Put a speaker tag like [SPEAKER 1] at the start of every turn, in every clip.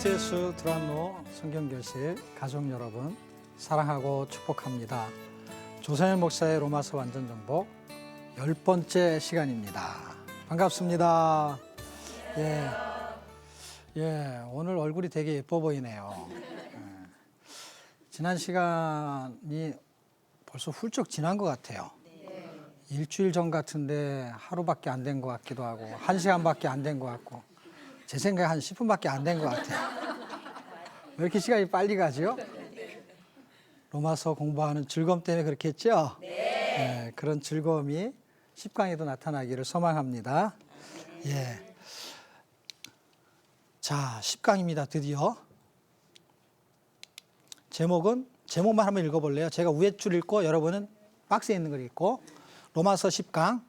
[SPEAKER 1] 그리스도 예수 드란노 성경교실 가족 여러분 사랑하고 축복합니다. 조선현 목사의 로마서 완전정복 10번째 시간입니다. 반갑습니다. 오늘 얼굴이 되게 예뻐 보이네요. 지난 시간이 벌써 훌쩍 지난 것 같아요. 일주일 전 같은데 하루밖에 안 된 것 같기도 하고 1시간밖에 안 된 것 같고 제 생각에 한 10분밖에 안 된 것 같아요. 왜 이렇게 시간이 빨리 가죠? 로마서 공부하는 즐거움 때문에 그렇게 했죠? 네, 그런 즐거움이 10강에도 나타나기를 소망합니다. 자, 10강입니다. 드디어. 제목만 한번 읽어볼래요? 제가 위에 줄 읽고 여러분은 박스에 있는 걸 읽고 로마서 10강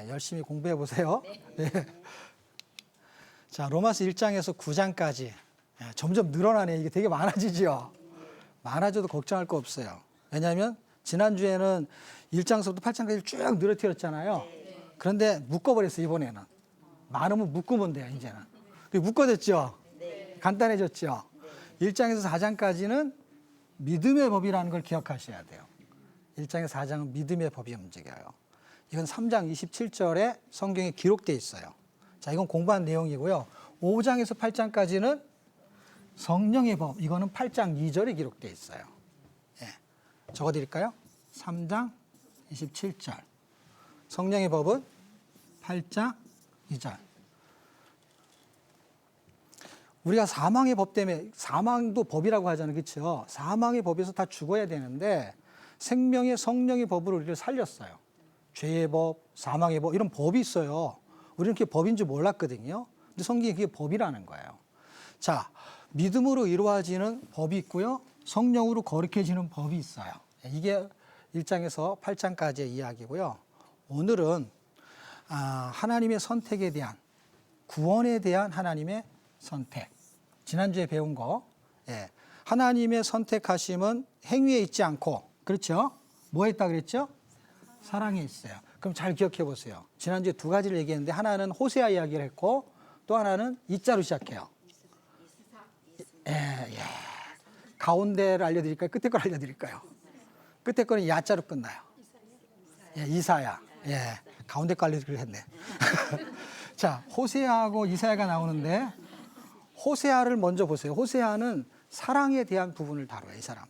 [SPEAKER 1] 열심히 공부해 보세요. 자, 로마서 1장에서 9장까지 점점 늘어나네. 이게 되게 많아지죠. 많아져도 걱정할 거 없어요. 왜냐하면 지난주에는 1장서부터 8장까지 쭉 늘어뜨렸잖아요. 그런데 묶어버렸어요. 이번에는. 많으면 묶으면 돼요. 이제는. 묶어졌죠. 간단해졌죠. 1장에서 4장까지는 믿음의 법이라는 걸 기억하셔야 돼요. 1장에서 4장은 믿음의 법이 움직여요. 이건 3장 27절에 성경에 기록되어 있어요. 자, 이건 공부한 내용이고요. 5장에서 8장까지는 성령의 법, 이거는 8장 2절에 기록되어 있어요. 적어드릴까요? 3장 27절. 성령의 법은 8장 2절. 우리가 사망의 법 때문에, 사망도 법이라고 하잖아요. 그렇죠? 사망의 법에서 다 죽어야 되는데 생명의 성령의 법으로 우리를 살렸어요. 죄의 법, 사망의 법, 이런 법이 있어요. 우리는 그게 법인 줄 몰랐거든요. 근데 성경이 그게 법이라는 거예요. 자, 믿음으로 이루어지는 법이 있고요. 성령으로 거룩해지는 법이 있어요. 이게 1장에서 8장까지의 이야기고요. 오늘은 하나님의 선택에 대한, 구원에 대한 하나님의 선택. 지난주에 배운 거. 하나님의 선택하심은 행위에 있지 않고, 그렇죠? 뭐에 있다 그랬죠? 사랑에 있어요. 그럼 잘 기억해 보세요. 지난주에 두 가지를 얘기했는데 하나는 호세아 이야기를 했고 또 하나는 이자로 시작해요. 가운데를 알려드릴까요? 끝에 걸 알려드릴까요? 끝에 거는 야자로 끝나요. 이사야. 가운데 거 알려드리기로 했네. 자, 호세아하고 이사야가 나오는데 호세아를 먼저 보세요. 호세아는 사랑에 대한 부분을 다뤄요. 이 사람은.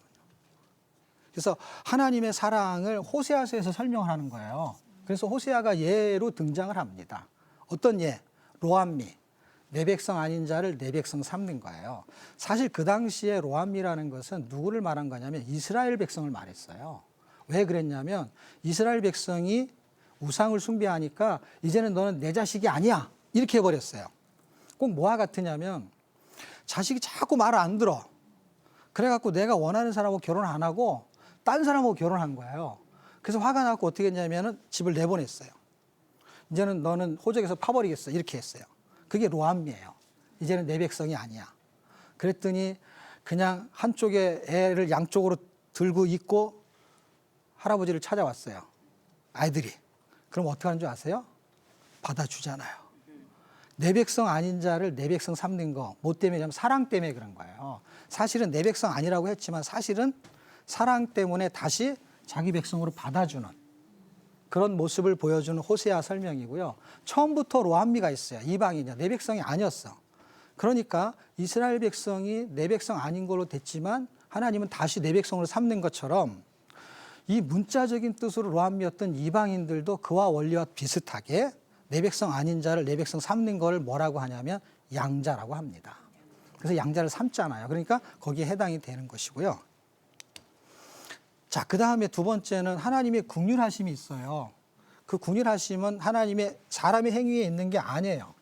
[SPEAKER 1] 그래서 하나님의 사랑을 호세아서에서 설명을 하는 거예요. 그래서 호세아가 예로 등장을 합니다. 어떤 예? 로암미. 내 백성 아닌 자를 내 백성 삼는 거예요. 사실 그 당시에 로암미라는 것은 누구를 말한 거냐면 이스라엘 백성을 말했어요. 왜 그랬냐면 이스라엘 백성이 우상을 숭배하니까 이제는 너는 내 자식이 아니야. 이렇게 해버렸어요. 꼭 뭐와 같으냐면 자식이 자꾸 말을 안 들어. 그래갖고 내가 원하는 사람하고 결혼 안 하고 딴 사람하고 결혼한 거예요. 그래서 화가 나고 어떻게 했냐면은 집을 내보냈어요. 이제는 너는 호적에서 파버리겠어. 이렇게 했어요. 그게 로암미예요. 이제는 내 백성이 아니야. 그랬더니 그냥 한쪽에 애를 양쪽으로 들고 있고 할아버지를 찾아왔어요. 아이들이. 그럼 어떻게 하는 줄 아세요? 받아주잖아요. 내 백성 아닌 자를 내 백성 삼는 거. 뭐 때문이냐면 사랑 때문에 그런 거예요. 사실은 내 백성 아니라고 했지만 사실은 사랑 때문에 다시 자기 백성으로 받아주는 그런 모습을 보여주는 호세아 설명이고요. 처음부터 로암미가 있어요. 이방인이야. 내 백성이 아니었어. 그러니까 이스라엘 백성이 내 백성 아닌 걸로 됐지만 하나님은 다시 내 백성으로 삼는 것처럼 이 문자적인 뜻으로 로암미였던 이방인들도 그와 원리와 비슷하게 내 백성 아닌 자를 내 백성 삼는 걸 뭐라고 하냐면 양자라고 합니다. 그래서 양자를 삼잖아요. 그러니까 거기에 해당이 되는 것이고요. 자, 그 다음에 두 번째는 하나님의 긍휼하심이 있어요. 그 긍휼하심은 하나님의 사람의 행위에 있는 게 아니에요.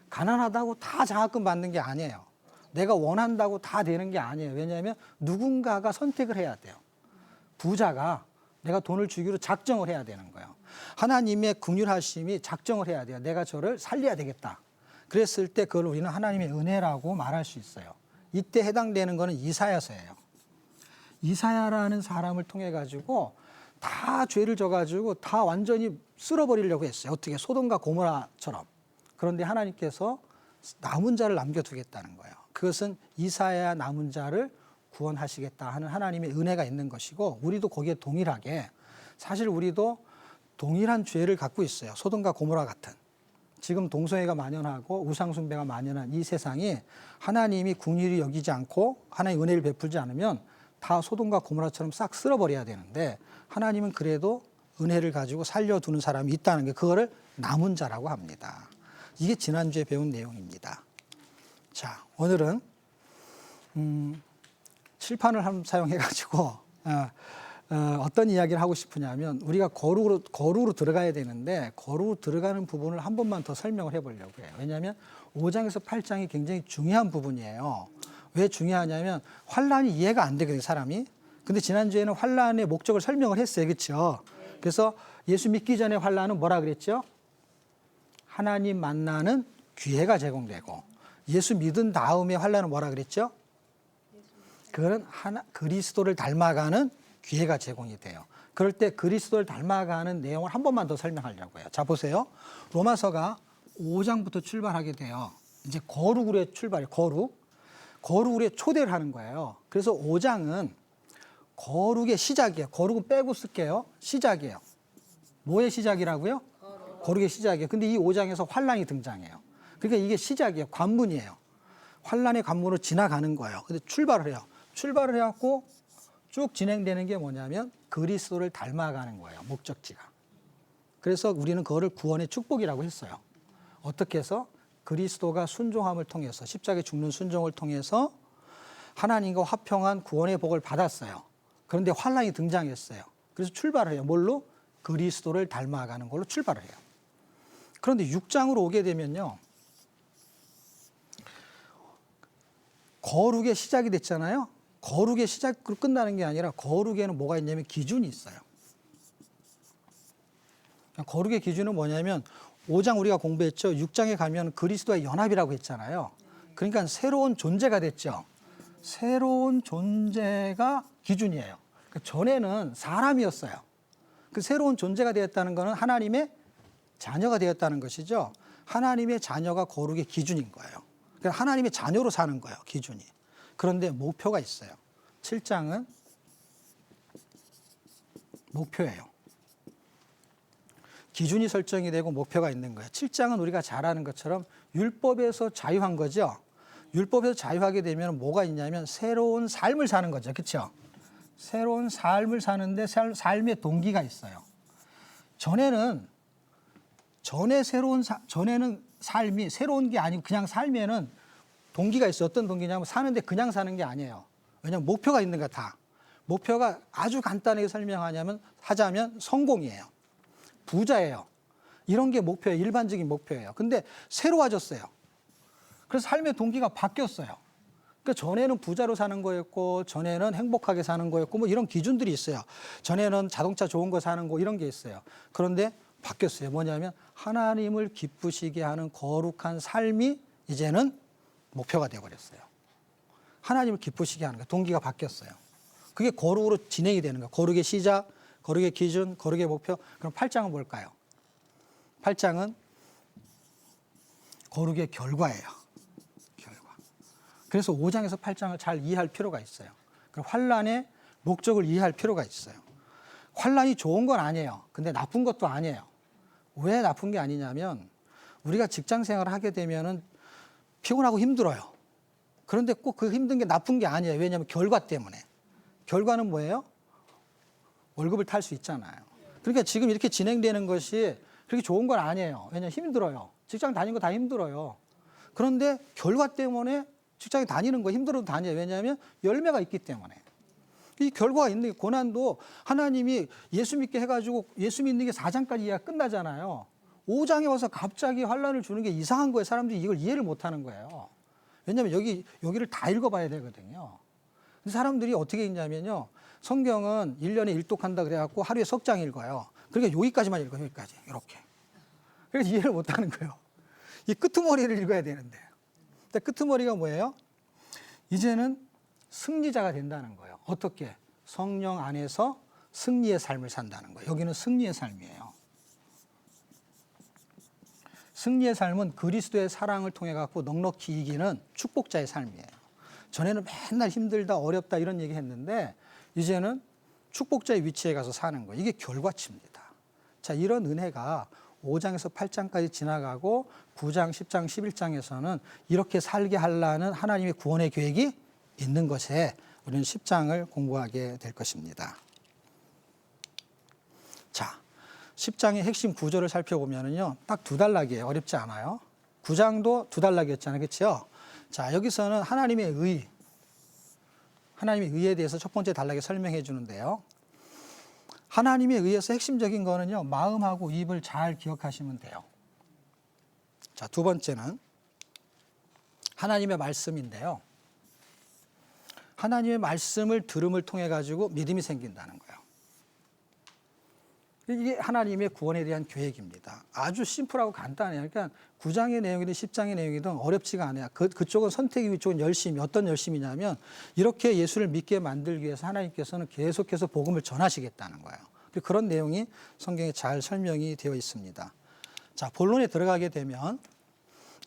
[SPEAKER 1] 가난하다고 다 장학금 받는 게 아니에요. 내가 원한다고 다 되는 게 아니에요. 왜냐하면 누군가가 선택을 해야 돼요. 부자가 내가 돈을 주기로 작정을 해야 되는 거예요. 하나님의 긍휼하심이 작정을 해야 돼요. 내가 저를 살려야 되겠다. 그랬을 때 그걸 우리는 하나님의 은혜라고 말할 수 있어요. 이때 해당되는 거는 이사야서예요. 이사야라는 사람을 통해 가지고 다 죄를 져가지고 다 완전히 쓸어버리려고 했어요. 어떻게? 소돔과 고모라처럼. 그런데 하나님께서 남은 자를 남겨두겠다는 거예요. 그것은 이사야 남은 자를 구원하시겠다 하는 하나님의 은혜가 있는 것이고 우리도 거기에 동일하게 사실 우리도 동일한 죄를 갖고 있어요. 소돔과 고모라 같은. 지금 동성애가 만연하고 우상숭배가 만연한 이 세상이 하나님이 긍휼히 여기지 않고 하나님의 은혜를 베풀지 않으면 다 소돔과 고모라처럼 싹 쓸어버려야 되는데 하나님은 그래도 은혜를 가지고 살려두는 사람이 있다는 게 그거를 남은 자라고 합니다. 이게 지난주에 배운 내용입니다. 자, 오늘은 칠판을 한번 사용해가지고 어떤 이야기를 하고 싶으냐면 우리가 거룩으로 들어가야 되는데 거룩으로 들어가는 부분을 한 번만 더 설명을 해보려고 해요. 왜냐하면 5장에서 8장이 굉장히 중요한 부분이에요. 왜 중요하냐면 환란이 이해가 안 되거든요, 사람이. 근데 지난주에는 환란의 목적을 설명을 했어요. 그렇죠? 그래서 예수 믿기 전에 환란은 뭐라 그랬죠? 하나님 만나는 기회가 제공되고 예수 믿은 다음에 환란은 뭐라 그랬죠? 그거는 그리스도를 닮아가는 기회가 제공이 돼요. 그럴 때 그리스도를 닮아가는 내용을 한 번만 더 설명하려고 해요. 자, 보세요. 로마서가 5장부터 출발하게 돼요. 이제 거룩으로의 출발이에요. 거룩으로의 초대를 하는 거예요. 그래서 5장은 거룩의 시작이에요. 거룩은 빼고 쓸게요. 시작이에요. 뭐의 시작이라고요? 거룩의 시작이에요. 근데 이 5장에서 환란이 등장해요. 그러니까 이게 시작이에요. 관문이에요. 환란의 관문으로 지나가는 거예요. 근데 출발을 해요. 출발을 해갖고 쭉 진행되는 게 뭐냐면 그리스도를 닮아가는 거예요. 목적지가. 그래서 우리는 그거를 구원의 축복이라고 했어요. 어떻게 해서? 그리스도가 순종함을 통해서 십자가에 죽는 순종을 통해서 하나님과 화평한 구원의 복을 받았어요. 그런데 환란이 등장했어요. 그래서 출발을 해요. 뭘로? 그리스도를 닮아가는 걸로 출발을 해요. 그런데 6장으로 오게 되면요. 거룩의 시작이 됐잖아요. 거룩의 시작으로 끝나는 게 아니라 거룩에는 뭐가 있냐면 기준이 있어요. 거룩의 기준은 뭐냐면 5장 우리가 공부했죠. 6장에 가면 그리스도의 연합이라고 했잖아요. 그러니까 새로운 존재가 됐죠. 새로운 존재가 기준이에요. 그러니까 전에는 사람이었어요. 그 새로운 존재가 되었다는 것은 하나님의 자녀가 되었다는 것이죠. 하나님의 자녀가 거룩의 기준인 거예요. 그러니까 하나님의 자녀로 사는 거예요, 기준이. 그런데 목표가 있어요. 7장은 목표예요. 기준이 설정이 되고 목표가 있는 거예요. 7장은 우리가 잘 아는 것처럼 율법에서 자유한 거죠. 율법에서 자유하게 되면 뭐가 있냐면 새로운 삶을 사는 거죠. 그렇죠? 새로운 삶을 사는데 삶의 동기가 있어요. 전에는 삶이 새로운 게 아니고 그냥 삶에는 동기가 있어요. 어떤 동기냐면 사는데 그냥 사는 게 아니에요. 왜냐하면 목표가 있는 거 다. 목표가 아주 간단하게 하자면 성공이에요. 부자예요. 이런 게 목표예요. 일반적인 목표예요. 근데 새로워졌어요. 그래서 삶의 동기가 바뀌었어요. 그러니까 전에는 부자로 사는 거였고 전에는 행복하게 사는 거였고 뭐 이런 기준들이 있어요. 전에는 자동차 좋은 거 사는 거 이런 게 있어요. 그런데 바뀌었어요. 뭐냐면 하나님을 기쁘시게 하는 거룩한 삶이 이제는 목표가 되어버렸어요. 하나님을 기쁘시게 하는 거예요. 동기가 바뀌었어요. 그게 거룩으로 진행이 되는 거예요. 거룩의 시작, 거룩의 기준, 거룩의 목표. 그럼 8장은 뭘까요? 8장은 거룩의 결과예요. 결과. 그래서 5장에서 8장을 잘 이해할 필요가 있어요. 환란의 목적을 이해할 필요가 있어요. 환란이 좋은 건 아니에요. 근데 나쁜 것도 아니에요. 왜 나쁜 게 아니냐면 우리가 직장 생활을 하게 되면은 피곤하고 힘들어요. 그런데 꼭 그 힘든 게 나쁜 게 아니에요. 왜냐하면 결과 때문에. 결과는 뭐예요? 월급을 탈 수 있잖아요. 그러니까 지금 이렇게 진행되는 것이 그렇게 좋은 건 아니에요. 왜냐하면 힘들어요. 직장 다니는 거 다 힘들어요. 그런데 결과 때문에 직장에 다니는 거 힘들어도 다녀요. 왜냐하면 열매가 있기 때문에. 이 결과가 있는 게 고난도 하나님이 예수 믿게 해가지고 예수 믿는 게 4장까지 이해가 끝나잖아요. 5장에 와서 갑자기 환란을 주는 게 이상한 거예요. 사람들이 이걸 이해를 못하는 거예요. 왜냐하면 여기를 다 읽어봐야 되거든요. 사람들이 어떻게 읽냐면요. 성경은 1년에 1독한다 그래갖고 하루에 석 장 읽어요. 그러니까 여기까지만 읽어요. 여기까지. 이렇게. 그래서 이해를 못하는 거예요. 이 끄트머리를 읽어야 되는데. 근데 끄트머리가 뭐예요? 이제는 승리자가 된다는 거예요. 어떻게? 성령 안에서 승리의 삶을 산다는 거예요. 여기는 승리의 삶이에요. 승리의 삶은 그리스도의 사랑을 통해 갖고 넉넉히 이기는 축복자의 삶이에요. 전에는 맨날 힘들다 어렵다 이런 얘기 했는데 이제는 축복자의 위치에 가서 사는 거예요. 이게 결과치입니다. 자, 이런 은혜가 5장에서 8장까지 지나가고 9장, 10장, 11장에서는 이렇게 살게 하려는 하나님의 구원의 계획이 있는 것에 우리는 10장을 공부하게 될 것입니다. 자, 10장의 핵심 구조를 살펴보면요. 딱 두 단락이에요. 어렵지 않아요. 9장도 두 단락이었잖아요. 그렇죠? 자, 여기서는 하나님의 의에 대해서 첫 번째 단락에 설명해 주는데요. 하나님의 의에서 핵심적인 거는요. 마음하고 입을 잘 기억하시면 돼요. 자, 두 번째는 하나님의 말씀인데요. 하나님의 말씀을 들음을 통해 가지고 믿음이 생긴다는 거예요. 이게 하나님의 구원에 대한 계획입니다. 아주 심플하고 간단해요. 그러니까 9장의 내용이든 10장의 내용이든 어렵지가 않아요. 그쪽은 선택이고 이쪽은 열심히. 어떤 열심이냐면 이렇게 예수를 믿게 만들기 위해서 하나님께서는 계속해서 복음을 전하시겠다는 거예요. 그런 내용이 성경에 잘 설명이 되어 있습니다. 자, 본론에 들어가게 되면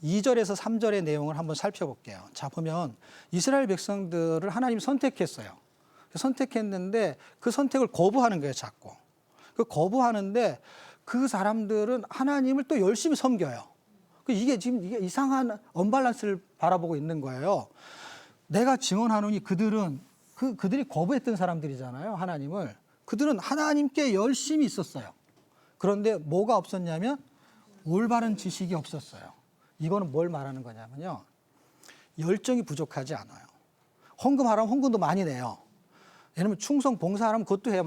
[SPEAKER 1] 2절에서 3절의 내용을 한번 살펴볼게요. 자, 보면 이스라엘 백성들을 하나님이 선택했어요. 선택했는데 그 선택을 거부하는 거예요, 자꾸. 그 거부하는데 그 사람들은 하나님을 또 열심히 섬겨요. 이게 지금 이게 이상한 언밸런스를 바라보고 있는 거예요. 내가 증언하노니 그들이 거부했던 사람들이잖아요, 하나님을. 그들은 하나님께 열심히 있었어요. 그런데 뭐가 없었냐면 올바른 지식이 없었어요. 이거는 뭘 말하는 거냐면요. 열정이 부족하지 않아요. 헌금하라면 헌금도 많이 내요. 왜냐면 충성 봉사하라면 그것도 해요.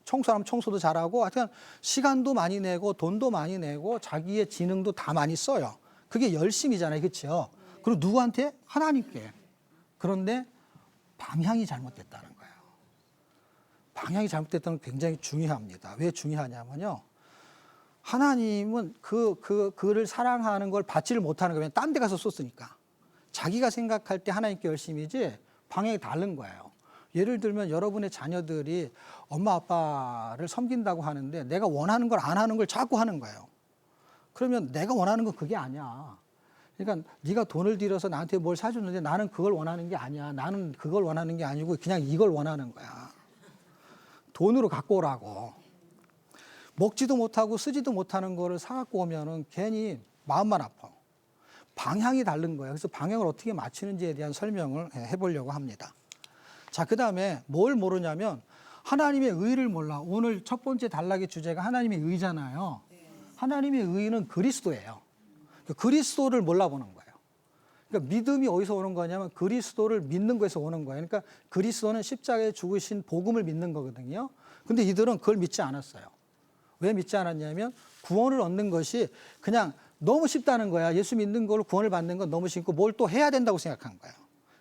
[SPEAKER 1] 청소하면 청소도 잘하고 하여튼 시간도 많이 내고 돈도 많이 내고 자기의 지능도 다 많이 써요. 그게 열심이잖아요. 그렇죠? 그리고 누구한테? 하나님께. 그런데 방향이 잘못됐다는 거예요. 방향이 잘못됐다는 건 굉장히 중요합니다. 왜 중요하냐면요. 하나님은 그를 사랑하는 걸 받지를 못하는 거예요. 딴 데 가서 쏟으니까. 자기가 생각할 때 하나님께 열심이지 방향이 다른 거예요. 예를 들면 여러분의 자녀들이 엄마 아빠를 섬긴다고 하는데 내가 원하는 걸 안 하는 걸 자꾸 하는 거예요. 그러면 내가 원하는 건 그게 아니야. 그러니까 네가 돈을 들여서 나한테 뭘 사줬는데 나는 그걸 원하는 게 아니야. 나는 그걸 원하는 게 아니고 그냥 이걸 원하는 거야. 돈으로 갖고 오라고. 먹지도 못하고 쓰지도 못하는 거를 사갖고 오면은 괜히 마음만 아파. 방향이 다른 거예요. 그래서 방향을 어떻게 맞추는지에 대한 설명을 해보려고 합니다. 자, 그 다음에 뭘 모르냐면 하나님의 의를 몰라. 오늘 첫 번째 단락의 주제가 하나님의 의잖아요. 하나님의 의는 그리스도예요. 그리스도를 몰라보는 거예요. 그러니까 믿음이 어디서 오는 거냐면 그리스도를 믿는 거에서 오는 거예요. 그러니까 그리스도는 십자가에 죽으신 복음을 믿는 거거든요. 근데 이들은 그걸 믿지 않았어요. 왜 믿지 않았냐면 구원을 얻는 것이 그냥 너무 쉽다는 거야. 예수 믿는 걸 구원을 받는 건 너무 쉽고 뭘 또 해야 된다고 생각한 거예요.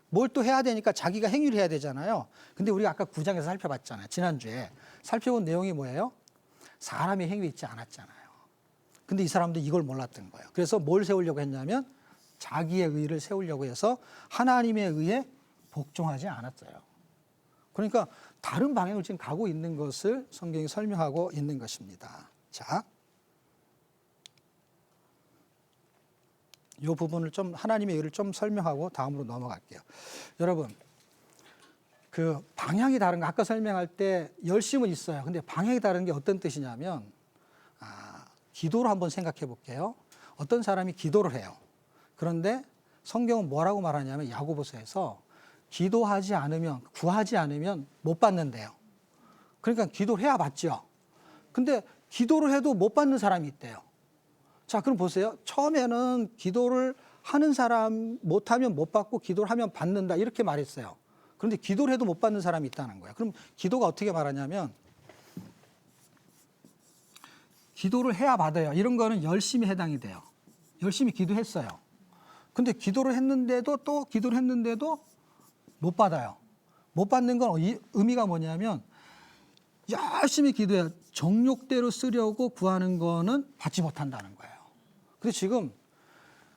[SPEAKER 1] 뭘 또 해야 되니까 자기가 행위를 해야 되잖아요. 근데 우리가 아까 9장에서 살펴봤잖아요. 지난주에. 살펴본 내용이 뭐예요? 사람의 행위 있지 않았잖아요. 근데 이 사람도 이걸 몰랐던 거예요. 그래서 뭘 세우려고 했냐면 자기의 의를 세우려고 해서 하나님의 의에 복종하지 않았어요. 그러니까 다른 방향을 지금 가고 있는 것을 성경이 설명하고 있는 것입니다. 자, 이 부분을 좀 하나님의 의를 좀 설명하고 다음으로 넘어갈게요. 여러분, 그 방향이 다른 거 아까 설명할 때 열심은 있어요. 근데 방향이 다른 게 어떤 뜻이냐면 기도로 한번 생각해 볼게요. 어떤 사람이 기도를 해요. 그런데 성경은 뭐라고 말하냐면 야고보서에서 기도하지 않으면 구하지 않으면 못 받는데요. 그러니까 기도를 해야 받죠. 근데 기도를 해도 못 받는 사람이 있대요. 자, 그럼 보세요. 처음에는 기도를 하는 사람 못하면 못 받고 기도를 하면 받는다 이렇게 말했어요. 그런데 기도를 해도 못 받는 사람이 있다는 거예요. 그럼 기도가 어떻게 말하냐면 기도를 해야 받아요. 이런 거는 열심히 해당이 돼요. 열심히 기도했어요. 근데 기도를 했는데도 또 기도를 했는데도 못 받아요. 못 받는 건 의미가 뭐냐면 열심히 기도해야 정욕대로 쓰려고 구하는 거는 받지 못한다는 거예요. 근데 지금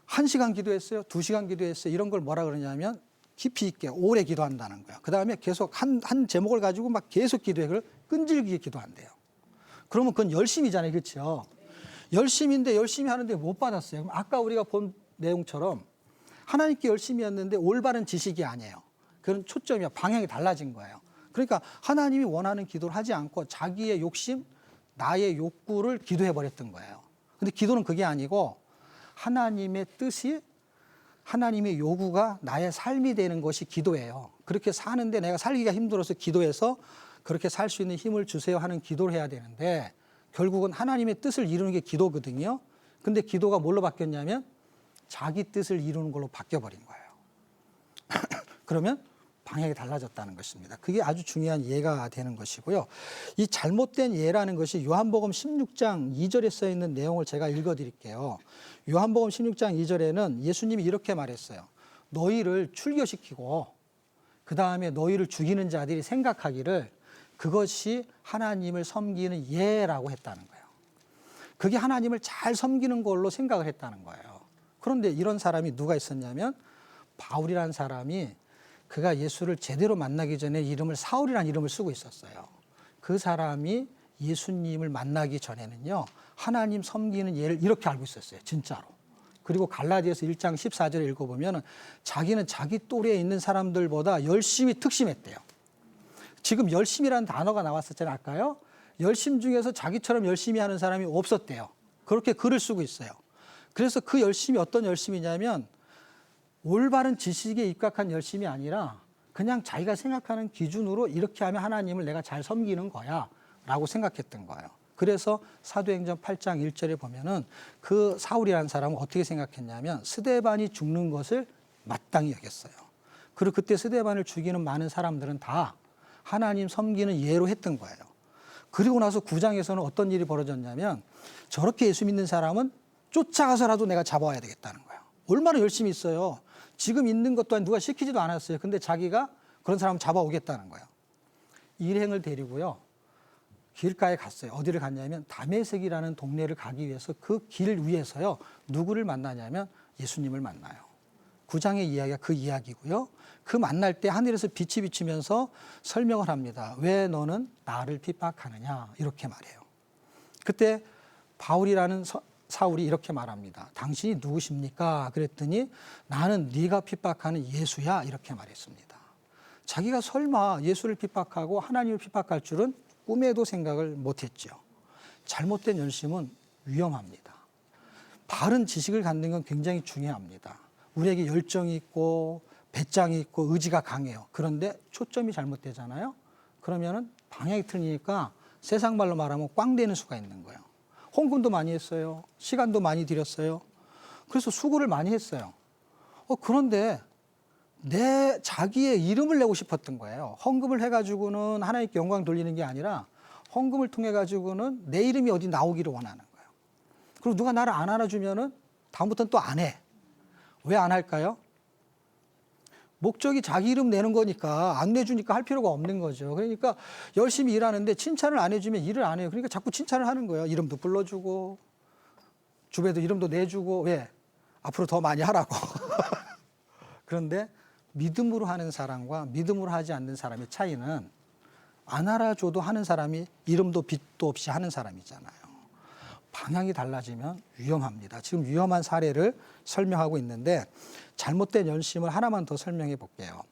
[SPEAKER 1] 1시간 기도했어요. 2시간 기도했어요. 이런 걸 뭐라 그러냐면 깊이 있게 오래 기도한다는 거예요. 그 다음에 계속 한 제목을 가지고 막 계속 기도해. 그걸 끈질기게 기도한대요. 그러면 그건 열심이잖아요. 그렇죠? 열심인데 열심히 하는데 못 받았어요. 그럼 아까 우리가 본 내용처럼 하나님께 열심히 했는데 올바른 지식이 아니에요. 그런 초점이야. 방향이 달라진 거예요. 그러니까 하나님이 원하는 기도를 하지 않고 자기의 욕심, 나의 욕구를 기도해 버렸던 거예요. 근데 기도는 그게 아니고 하나님의 뜻이, 하나님의 요구가 나의 삶이 되는 것이 기도예요. 그렇게 사는데 내가 살기가 힘들어서 기도해서 그렇게 살 수 있는 힘을 주세요 하는 기도를 해야 되는데 결국은 하나님의 뜻을 이루는 게 기도거든요. 근데 기도가 뭘로 바뀌었냐면 자기 뜻을 이루는 걸로 바뀌어버린 거예요. 그러면 방향이 달라졌다는 것입니다. 그게 아주 중요한 예가 되는 것이고요. 이 잘못된 예라는 것이 요한복음 16장 2절에 써 있는 내용을 제가 읽어드릴게요. 요한복음 16장 2절에는 예수님이 이렇게 말했어요. 너희를 출교시키고 그 다음에 너희를 죽이는 자들이 생각하기를 그것이 하나님을 섬기는 예라고 했다는 거예요. 그게 하나님을 잘 섬기는 걸로 생각을 했다는 거예요. 그런데 이런 사람이 누가 있었냐면 바울이라는 사람이 그가 예수를 제대로 만나기 전에 이름을 사울이라는 이름을 쓰고 있었어요. 그 사람이 예수님을 만나기 전에는요, 하나님 섬기는 예를 이렇게 알고 있었어요. 진짜로. 그리고 갈라디아서 1장 14절에 읽어보면 자기는 자기 또래에 있는 사람들보다 열심히 특심했대요. 지금 열심이라는 단어가 나왔었잖아요. 아까요. 열심 중에서 자기처럼 열심히 하는 사람이 없었대요. 그렇게 글을 쓰고 있어요. 그래서 그 열심이 어떤 열심이냐면 올바른 지식에 입각한 열심이 아니라 그냥 자기가 생각하는 기준으로 이렇게 하면 하나님을 내가 잘 섬기는 거야 라고 생각했던 거예요. 그래서 사도행전 8장 1절에 보면은 그 사울이라는 사람은 어떻게 생각했냐면 스데반이 죽는 것을 마땅히 여겼어요. 그리고 그때 스데반을 죽이는 많은 사람들은 다 하나님 섬기는 예로 했던 거예요. 그리고 나서 9장에서는 어떤 일이 벌어졌냐면 저렇게 예수 믿는 사람은 쫓아가서라도 내가 잡아와야 되겠다는 거예요. 얼마나 열심히 있어요. 지금 있는 것 또한 누가 시키지도 않았어요. 근데 자기가 그런 사람을 잡아오겠다는 거예요. 일행을 데리고요. 길가에 갔어요. 어디를 갔냐면 다메섹이라는 동네를 가기 위해서 그 길 위에서요. 누구를 만나냐면 예수님을 만나요. 9장의 이야기가 그 이야기고요. 그 만날 때 하늘에서 빛이 비치면서 설명을 합니다. 왜 너는 나를 핍박하느냐 이렇게 말해요. 그때 바울이라는 사울이 이렇게 말합니다. 당신이 누구십니까? 그랬더니 나는 네가 핍박하는 예수야 이렇게 말했습니다. 자기가 설마 예수를 핍박하고 하나님을 핍박할 줄은 꿈에도 생각을 못했죠. 잘못된 열심은 위험합니다. 바른 지식을 갖는 건 굉장히 중요합니다. 우리에게 열정이 있고 배짱이 있고 의지가 강해요. 그런데 초점이 잘못되잖아요. 그러면은 방향이 틀리니까 세상 말로 말하면 꽝 되는 수가 있는 거예요. 헌금도 많이 했어요. 시간도 많이 들였어요. 그래서 수고를 많이 했어요. 그런데 자기의 이름을 내고 싶었던 거예요. 헌금을 해가지고는 하나님께 영광 돌리는 게 아니라 헌금을 통해 가지고는 내 이름이 어디 나오기를 원하는 거예요. 그리고 누가 나를 안 알아주면은 다음부터는 또 안 해. 왜 안 할까요? 목적이 자기 이름 내는 거니까 안 내주니까 할 필요가 없는 거죠. 그러니까 열심히 일하는데 칭찬을 안 해주면 일을 안 해요. 그러니까 자꾸 칭찬을 하는 거예요. 이름도 불러주고 주변에도 이름도 내주고 왜? 앞으로 더 많이 하라고. 그런데 믿음으로 하는 사람과 믿음으로 하지 않는 사람의 차이는 안 알아줘도 하는 사람이 이름도 빛도 없이 하는 사람이잖아요. 방향이 달라지면 위험합니다. 지금 위험한 사례를 설명하고 있는데 잘못된 열심을 하나만 더 설명해 볼게요.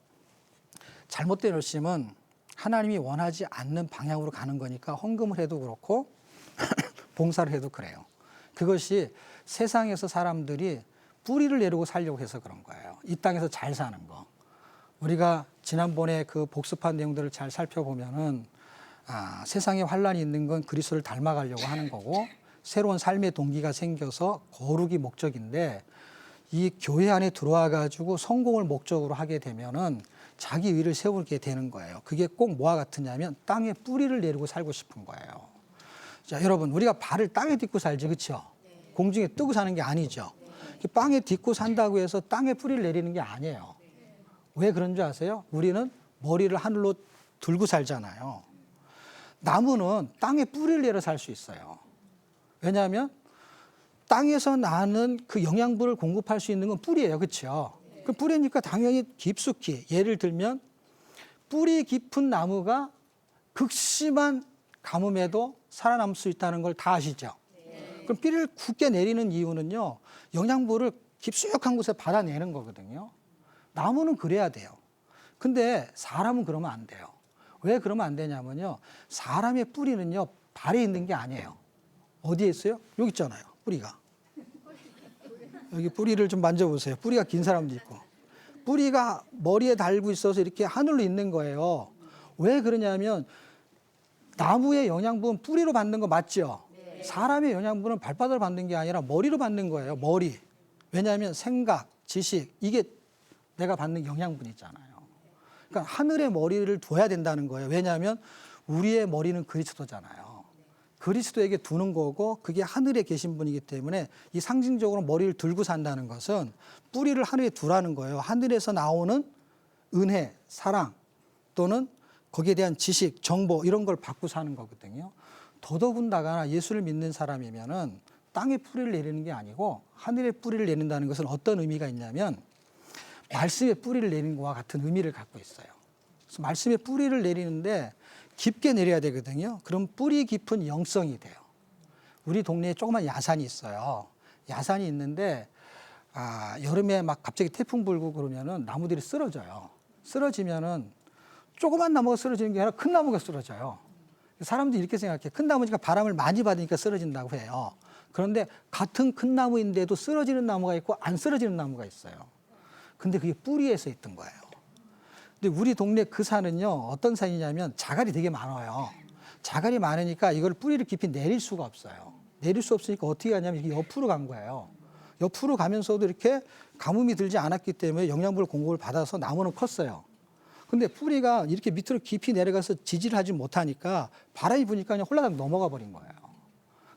[SPEAKER 1] 잘못된 열심은 하나님이 원하지 않는 방향으로 가는 거니까 헌금을 해도 그렇고 봉사를 해도 그래요. 그것이 세상에서 사람들이 뿌리를 내리고 살려고 해서 그런 거예요. 이 땅에서 잘 사는 거. 우리가 지난번에 그 복습한 내용들을 잘 살펴보면은 세상에 환란이 있는 건 그리스도를 닮아가려고 하는 거고 새로운 삶의 동기가 생겨서 거룩이 목적인데 이 교회 안에 들어와 가지고 성공을 목적으로 하게 되면은 자기 의를 세우게 되는 거예요. 그게 꼭 뭐와 같으냐면 땅에 뿌리를 내리고 살고 싶은 거예요. 자, 여러분 우리가 발을 땅에 딛고 살지 그렇죠? 공중에 뜨고 사는 게 아니죠. 땅에 딛고 산다고 해서 땅에 뿌리를 내리는 게 아니에요. 왜 그런 줄 아세요? 우리는 머리를 하늘로 들고 살잖아요. 나무는 땅에 뿌리를 내려 살 수 있어요. 왜냐하면 땅에서 나는 그 영양분을 공급할 수 있는 건 뿌리예요. 그렇죠? 그 뿌리니까 당연히 깊숙이 예를 들면 뿌리 깊은 나무가 극심한 가뭄에도 살아남을 수 있다는 걸 다 아시죠? 그럼 뿌리를 굳게 내리는 이유는요. 영양분을 깊숙한 곳에 받아내는 거거든요. 나무는 그래야 돼요. 근데 사람은 그러면 안 돼요. 왜 그러면 안 되냐면요. 사람의 뿌리는요. 발에 있는 게 아니에요. 어디에 있어요? 여기 있잖아요. 뿌리가. 여기 뿌리를 좀 만져보세요. 뿌리가 긴 사람도 있고. 뿌리가 머리에 달고 있어서 이렇게 하늘로 있는 거예요. 왜 그러냐면 나무의 영양분 뿌리로 받는 거 맞죠? 사람의 영양분은 발바닥으로 받는 게 아니라 머리로 받는 거예요. 머리. 왜냐하면 생각, 지식 이게 내가 받는 영양분이잖아요. 그러니까 하늘에 머리를 둬야 된다는 거예요. 왜냐하면 우리의 머리는 그리스도잖아요. 그리스도에게 두는 거고 그게 하늘에 계신 분이기 때문에 이 상징적으로 머리를 들고 산다는 것은 뿌리를 하늘에 두라는 거예요. 하늘에서 나오는 은혜, 사랑 또는 거기에 대한 지식, 정보 이런 걸 받고 사는 거거든요. 더더군다나 예수를 믿는 사람이면은 땅에 뿌리를 내리는 게 아니고 하늘에 뿌리를 내린다는 것은 어떤 의미가 있냐면 말씀에 뿌리를 내리는 것과 같은 의미를 갖고 있어요. 그래서 말씀에 뿌리를 내리는데 깊게 내려야 되거든요. 그럼 뿌리 깊은 영성이 돼요. 우리 동네에 조그만 야산이 있어요. 야산이 있는데 여름에 막 갑자기 태풍 불고 그러면은 나무들이 쓰러져요. 쓰러지면은 조그만 나무가 쓰러지는 게 아니라 큰 나무가 쓰러져요. 사람들이 이렇게 생각해. 큰 나무니까 바람을 많이 받으니까 쓰러진다고 해요. 그런데 같은 큰 나무인데도 쓰러지는 나무가 있고 안 쓰러지는 나무가 있어요. 근데 그게 뿌리에서 있던 거예요. 근데 우리 동네 그 산은요, 어떤 산이냐면 자갈이 되게 많아요. 자갈이 많으니까 이걸 뿌리를 깊이 내릴 수가 없어요. 내릴 수 없으니까 어떻게 하냐면 이게 옆으로 간 거예요. 옆으로 가면서도 이렇게 가뭄이 들지 않았기 때문에 영양분을 공급을 받아서 나무는 컸어요. 근데 뿌리가 이렇게 밑으로 깊이 내려가서 지지를 하지 못하니까 바람이 부니까 그냥 홀라당 넘어가 버린 거예요.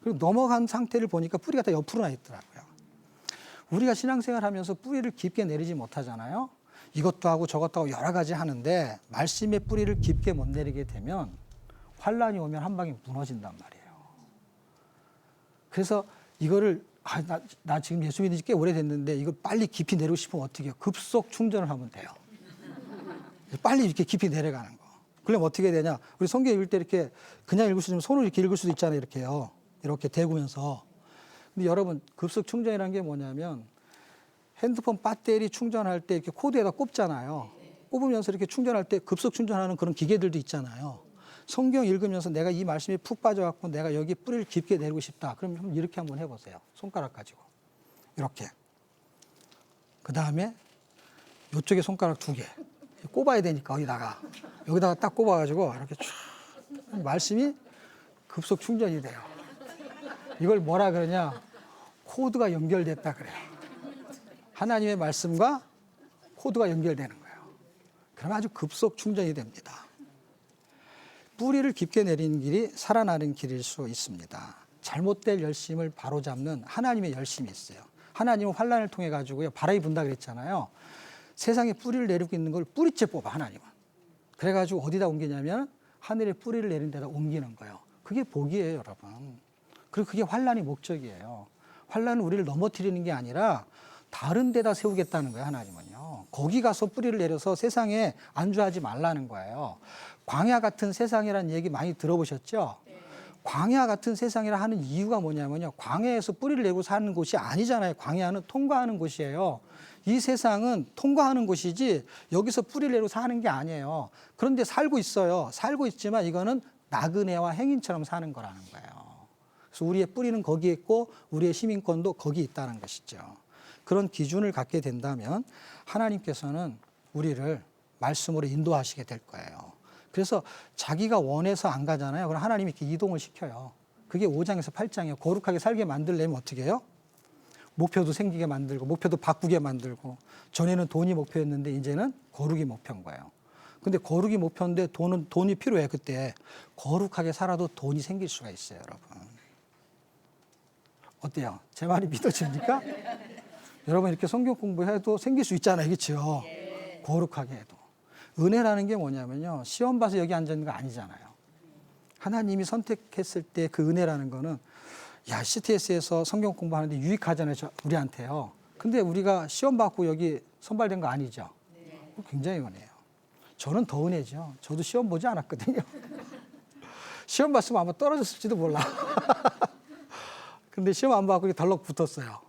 [SPEAKER 1] 그리고 넘어간 상태를 보니까 뿌리가 다 옆으로 나 있더라고요. 우리가 신앙생활 하면서 뿌리를 깊게 내리지 못하잖아요. 이것도 하고 저것도 하고 여러 가지 하는데 말씀의 뿌리를 깊게 못 내리게 되면 환란이 오면 한 방에 무너진단 말이에요. 그래서 이거를 나 지금 예수 믿은 지 꽤 오래됐는데 이걸 빨리 깊이 내리고 싶으면 어떻게 해요? 급속 충전을 하면 돼요. 빨리 이렇게 깊이 내려가는 거. 그러면 어떻게 되냐? 우리 성경 읽을 때 이렇게 그냥 읽을 수 있으면 손으로 이렇게 읽을 수도 있잖아요. 이렇게요. 이렇게 대구면서. 근데 여러분 급속 충전이라는 게 뭐냐면 핸드폰 배터리 충전할 때 이렇게 코드에다 꼽잖아요. 꼽으면서 이렇게 충전할 때 급속 충전하는 그런 기계들도 있잖아요. 성경 읽으면서 내가 이 말씀에 푹 빠져갖고 내가 여기 뿌리를 깊게 내리고 싶다. 그럼 이렇게 한번 해보세요. 손가락 가지고. 이렇게. 그 다음에 이쪽에 손가락 2개. 꼽아야 되니까 여기다가 딱 꼽아가지고 이렇게 촤 말씀이 급속 충전이 돼요. 이걸 뭐라 그러냐? 코드가 연결됐다 그래요. 하나님의 말씀과 코드가 연결되는 거예요. 그럼 아주 급속 충전이 됩니다. 뿌리를 깊게 내리는 길이 살아나는 길일 수 있습니다. 잘못될 열심을 바로잡는 하나님의 열심이 있어요. 하나님은 환란을 통해 가지고요 바람이 분다 그랬잖아요. 세상에 뿌리를 내리고 있는 걸 뿌리째 뽑아 하나님은. 그래가지고 어디다 옮기냐면 하늘에 뿌리를 내린 데다 옮기는 거예요. 그게 복이에요, 여러분. 그리고 그게 환란의 목적이에요. 환란은 우리를 넘어뜨리는 게 아니라 다른 데다 세우겠다는 거예요, 하나님은요. 거기 가서 뿌리를 내려서 세상에 안주하지 말라는 거예요. 광야 같은 세상이라는 얘기 많이 들어보셨죠? 광야 같은 세상이라 하는 이유가 뭐냐면요. 광야에서 뿌리를 내고 사는 곳이 아니잖아요. 광야는 통과하는 곳이에요. 이 세상은 통과하는 곳이지 여기서 뿌리를 내고 사는 게 아니에요. 그런데 살고 있어요. 살고 있지만 이거는 나그네와 행인처럼 사는 거라는 거예요. 그래서 우리의 뿌리는 거기에 있고 우리의 시민권도 거기 있다는 것이죠. 그런 기준을 갖게 된다면 하나님께서는 우리를 말씀으로 인도하시게 될 거예요. 그래서 자기가 원해서 안 가잖아요. 그럼 하나님이 이렇게 이동을 시켜요. 그게 5장에서 8장이에요. 거룩하게 살게 만들려면 어떻게 해요? 목표도 생기게 만들고 목표도 바꾸게 만들고 전에는 돈이 목표였는데 이제는 거룩이 목표인 거예요. 근데 거룩이 목표인데 돈이 필요해. 그때 거룩하게 살아도 돈이 생길 수가 있어요, 여러분. 어때요? 제 말이 믿어집니까? 여러분 이렇게 성경 공부해도 생길 수 있잖아요, 그렇죠? 거룩하게 해도. 은혜라는 게 뭐냐면요, 시험 봐서 여기 앉아 있는 거 아니잖아요. 하나님이 선택했을 때 그 은혜라는 거는 야, CTS에서 성경 공부하는데 유익하잖아요, 우리한테요. 근데 우리가 시험 받고 여기 선발된 거 아니죠? 굉장히 은혜예요. 저는 더 은혜죠. 저도 시험 보지 않았거든요. 시험 봤으면 아마 떨어졌을지도 몰라. 근데 시험 안 받고 덜렁 붙었어요.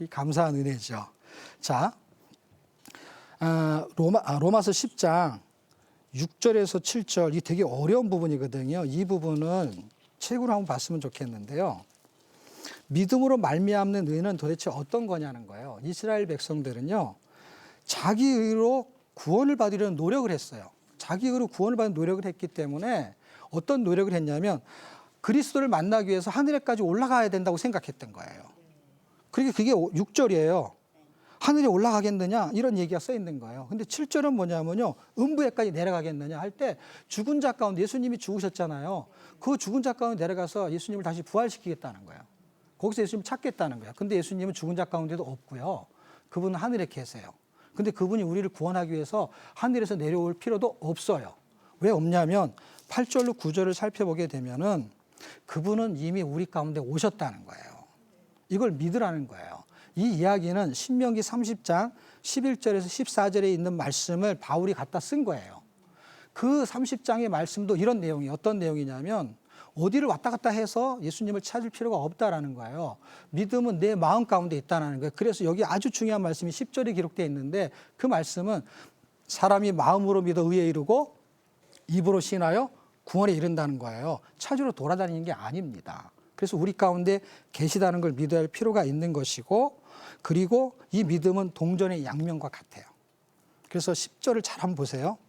[SPEAKER 1] 이 감사한 은혜죠. 자, 로마서 10장 6절에서 7절, 이 되게 어려운 부분이거든요. 이 부분은 책으로 한번 봤으면 좋겠는데요. 믿음으로 말미암는 의는 도대체 어떤 거냐는 거예요. 이스라엘 백성들은요, 자기 의로 구원을 받으려는 노력을 했어요. 자기 의로 구원을 받는 노력을 했기 때문에 어떤 노력을 했냐면 그리스도를 만나기 위해서 하늘에까지 올라가야 된다고 생각했던 거예요. 그러니까 그게 6절이에요. 하늘에 올라가겠느냐 이런 얘기가 써 있는 거예요. 근데 7절은 뭐냐면요, 음부에까지 내려가겠느냐 할 때 죽은 자 가운데 예수님이 죽으셨잖아요. 그 죽은 자 가운데 내려가서 예수님을 다시 부활시키겠다는 거예요. 거기서 예수님 찾겠다는 거예요. 근데 예수님은 죽은 자 가운데도 없고요, 그분은 하늘에 계세요. 근데 그분이 우리를 구원하기 위해서 하늘에서 내려올 필요도 없어요. 왜 없냐면 8절로 9절을 살펴보게 되면은 그분은 이미 우리 가운데 오셨다는 거예요. 이걸 믿으라는 거예요. 이 이야기는 신명기 30장 11절에서 14절에 있는 말씀을 바울이 갖다 쓴 거예요. 그 30장의 말씀도 이런 내용이 어떤 내용이냐면 어디를 왔다 갔다 해서 예수님을 찾을 필요가 없다라는 거예요. 믿음은 내 마음 가운데 있다는 거예요. 그래서 여기 아주 중요한 말씀이 10절에 기록되어 있는데 그 말씀은 사람이 마음으로 믿어 의에 이르고 입으로 신하여 구원에 이른다는 거예요. 찾으러 돌아다니는 게 아닙니다. 그래서 우리 가운데 계시다는 걸 믿어야 할 필요가 있는 것이고, 그리고 이 믿음은 동전의 양면과 같아요. 그래서 10절을 잘 한번 보세요.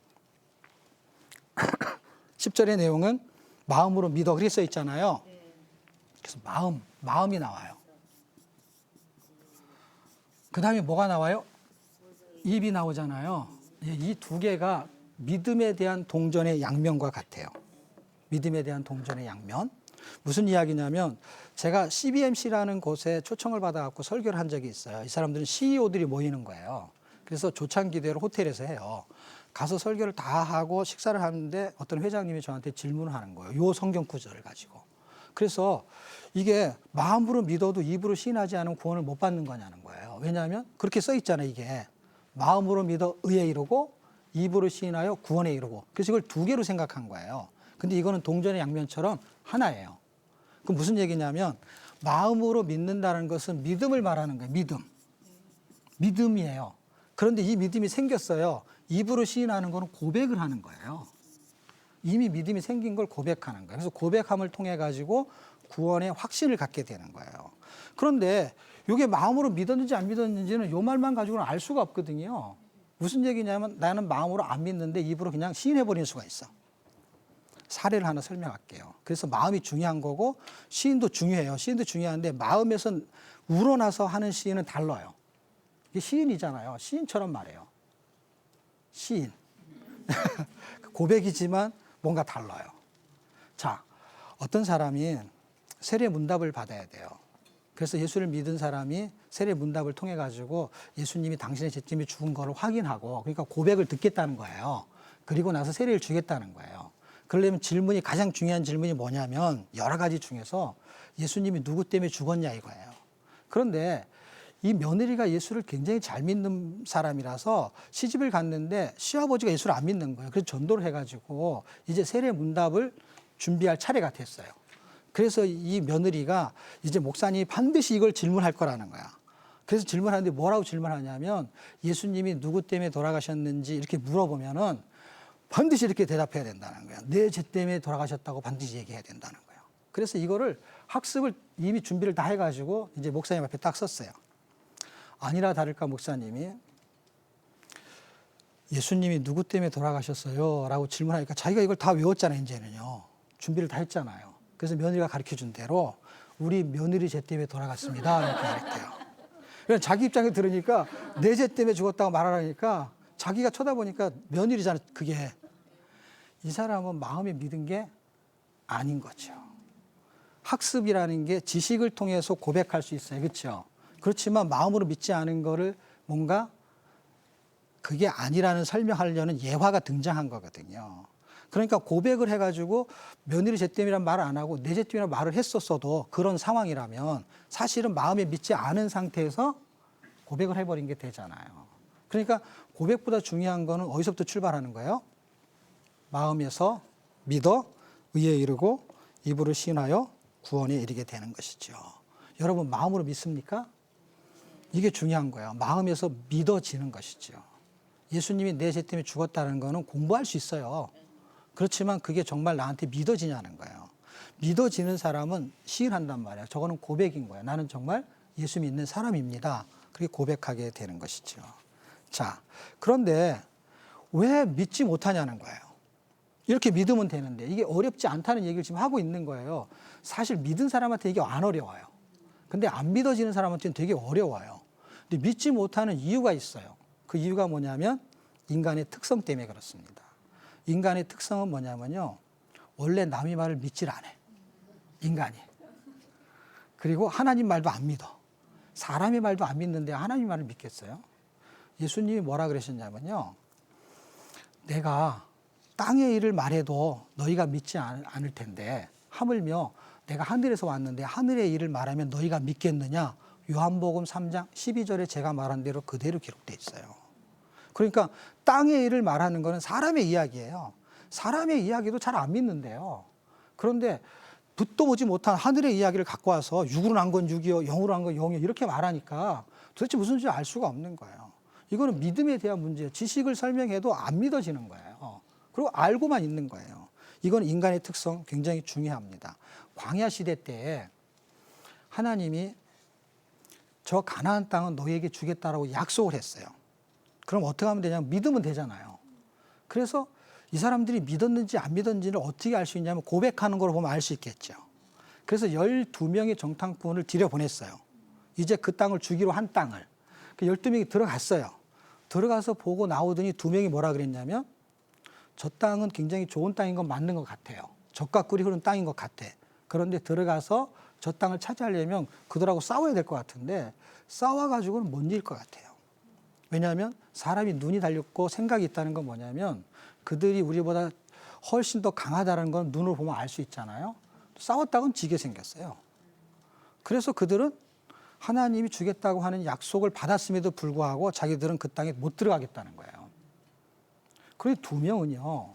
[SPEAKER 1] 10절의 내용은 마음으로 믿어 그렇게 써 있잖아요. 그래서 마음이 나와요. 그 다음에 뭐가 나와요? 입이 나오잖아요. 이 두 개가 믿음에 대한 동전의 양면과 같아요. 믿음에 대한 동전의 양면. 무슨 이야기냐면 제가 CBMC라는 곳에 초청을 받아갖고 설교를 한 적이 있어요. 이 사람들은 CEO들이 모이는 거예요. 그래서 조창기대로 호텔에서 해요. 가서 설교를 다 하고 식사를 하는데 어떤 회장님이 저한테 질문을 하는 거예요. 요 성경 구절을 가지고. 그래서 이게 마음으로 믿어도 입으로 시인하지 않으면 구원을 못 받는 거냐는 거예요. 왜냐하면 그렇게 써 있잖아요. 이게 마음으로 믿어 의에 이르고 입으로 시인하여 구원에 이르고. 그래서 이걸 두 개로 생각한 거예요. 근데 이거는 동전의 양면처럼 하나예요. 그럼 무슨 얘기냐면 마음으로 믿는다는 것은 믿음을 말하는 거예요. 믿음이에요. 그런데 이 믿음이 생겼어요. 입으로 시인하는 거는 고백을 하는 거예요. 이미 믿음이 생긴 걸 고백하는 거예요. 그래서 고백함을 통해 가지고 구원의 확신을 갖게 되는 거예요. 그런데 이게 마음으로 믿었는지 안 믿었는지는 요 말만 가지고는 알 수가 없거든요. 무슨 얘기냐면 나는 마음으로 안 믿는데 입으로 그냥 시인해버리는 수가 있어. 사례를 하나 설명할게요. 그래서 마음이 중요한 거고 시인도 중요해요. 시인도 중요한데 마음에서 우러나서 하는 시인은 달라요. 이게 시인이잖아요. 시인처럼 말해요. 시인. 고백이지만 뭔가 달라요. 자, 어떤 사람이 세례 문답을 받아야 돼요. 그래서 예수를 믿은 사람이 세례 문답을 통해 가지고 예수님이 당신의 죄 때문에 죽은 거를 확인하고, 그러니까 고백을 듣겠다는 거예요. 그리고 나서 세례를 주겠다는 거예요. 그러려면 질문이, 가장 중요한 질문이 뭐냐면 여러 가지 중에서 예수님이 누구 때문에 죽었냐 이거예요. 그런데 이 며느리가 예수를 굉장히 잘 믿는 사람이라서 시집을 갔는데 시아버지가 예수를 안 믿는 거예요. 그래서 전도를 해가지고 이제 세례 문답을 준비할 차례가 됐어요. 그래서 이 며느리가 이제 목사님이 반드시 이걸 질문할 거라는 거야. 그래서 질문하는데 뭐라고 질문하냐면 예수님이 누구 때문에 돌아가셨는지 이렇게 물어보면은 반드시 이렇게 대답해야 된다는 거야. 내 죄 때문에 돌아가셨다고 반드시 얘기해야 된다는 거예요. 그래서 이거를 학습을 이미 준비를 다 해가지고 이제 목사님 앞에 딱 썼어요. 아니라 다를까 목사님이 예수님이 누구 때문에 돌아가셨어요? 라고 질문하니까 자기가 이걸 다 외웠잖아요. 이제는요. 준비를 다 했잖아요. 그래서 며느리가 가르쳐준 대로 우리 며느리 죄 때문에 돌아갔습니다. 이렇게 말했대요. 자기 입장에 들으니까 내 죄 때문에 죽었다고 말하라니까 자기가 쳐다보니까 며느리잖아. 그게 이 사람은 마음에 믿은 게 아닌 거죠. 학습이라는 게 지식을 통해서 고백할 수 있어요. 그렇죠? 그렇지만 마음으로 믿지 않은 거를 뭔가 그게 아니라는 설명하려는 예화가 등장한 거거든요. 그러니까 고백을 해가지고 며느리 죄 때문이란 말을 안 하고 내 죄 때문이란 말을 했었어도 그런 상황이라면 사실은 마음에 믿지 않은 상태에서 고백을 해버린 게 되잖아요. 그러니까 고백보다 중요한 거는 어디서부터 출발하는 거예요? 마음에서 믿어 의에 이르고 입으로 시인하여 구원에 이르게 되는 것이죠. 여러분 마음으로 믿습니까? 이게 중요한 거예요. 마음에서 믿어지는 것이죠. 예수님이 내 죄 때문에 죽었다는 거는 공부할 수 있어요. 그렇지만 그게 정말 나한테 믿어지냐는 거예요. 믿어지는 사람은 시인한단 말이에요. 저거는 고백인 거예요. 나는 정말 예수 믿는 사람입니다. 그렇게 고백하게 되는 것이죠. 자, 그런데 왜 믿지 못하냐는 거예요. 이렇게 믿으면 되는데 이게 어렵지 않다는 얘기를 지금 하고 있는 거예요. 사실 믿은 사람한테 이게 안 어려워요. 근데 안 믿어지는 사람한테는 되게 어려워요. 근데 믿지 못하는 이유가 있어요. 그 이유가 뭐냐면 인간의 특성 때문에 그렇습니다. 인간의 특성은 뭐냐면요. 원래 남의 말을 믿질 않아. 인간이. 그리고 하나님 말도 안 믿어. 사람의 말도 안 믿는데 하나님 말을 믿겠어요? 예수님이 뭐라 그러셨냐면요. 내가 땅의 일을 말해도 너희가 믿지 않을 텐데 하물며 내가 하늘에서 왔는데 하늘의 일을 말하면 너희가 믿겠느냐? 요한복음 3장 12절에 제가 말한 대로 그대로 기록되어 있어요. 그러니까 땅의 일을 말하는 것은 사람의 이야기예요. 사람의 이야기도 잘 안 믿는데요. 그런데 듣도 보지 못한 하늘의 이야기를 갖고 와서 육으로 난 건 육이요, 영으로 난 건 영이요 이렇게 말하니까 도대체 무슨 줄 알 수가 없는 거예요. 이거는 믿음에 대한 문제예요. 지식을 설명해도 안 믿어지는 거예요. 그리고 알고만 있는 거예요. 이건 인간의 특성 굉장히 중요합니다. 광야 시대 때 하나님이 저 가나안 땅은 너희에게 주겠다라고 약속을 했어요. 그럼 어떻게 하면 되냐면 믿으면 되잖아요. 그래서 이 사람들이 믿었는지 안 믿었는지를 어떻게 알 수 있냐면 고백하는 걸 보면 알 수 있겠죠. 그래서 12명의 정탐꾼을 들여보냈어요. 이제 그 땅을 주기로 한 땅을. 그 12명이 들어갔어요. 들어가서 보고 나오더니 2명이 뭐라 그랬냐면 저 땅은 굉장히 좋은 땅인 건 맞는 것 같아요. 젖과 꿀이 흐르는 땅인 것 같아. 그런데 들어가서 저 땅을 차지하려면 그들하고 싸워야 될 것 같은데 싸워가지고는 못 이길 것 같아요. 왜냐하면 사람이 눈이 달렸고 생각이 있다는 건 뭐냐면 그들이 우리보다 훨씬 더 강하다는 건 눈으로 보면 알 수 있잖아요. 싸웠다고는 지게 생겼어요. 그래서 그들은 하나님이 주겠다고 하는 약속을 받았음에도 불구하고 자기들은 그 땅에 못 들어가겠다는 거예요. 그런데 2명은요.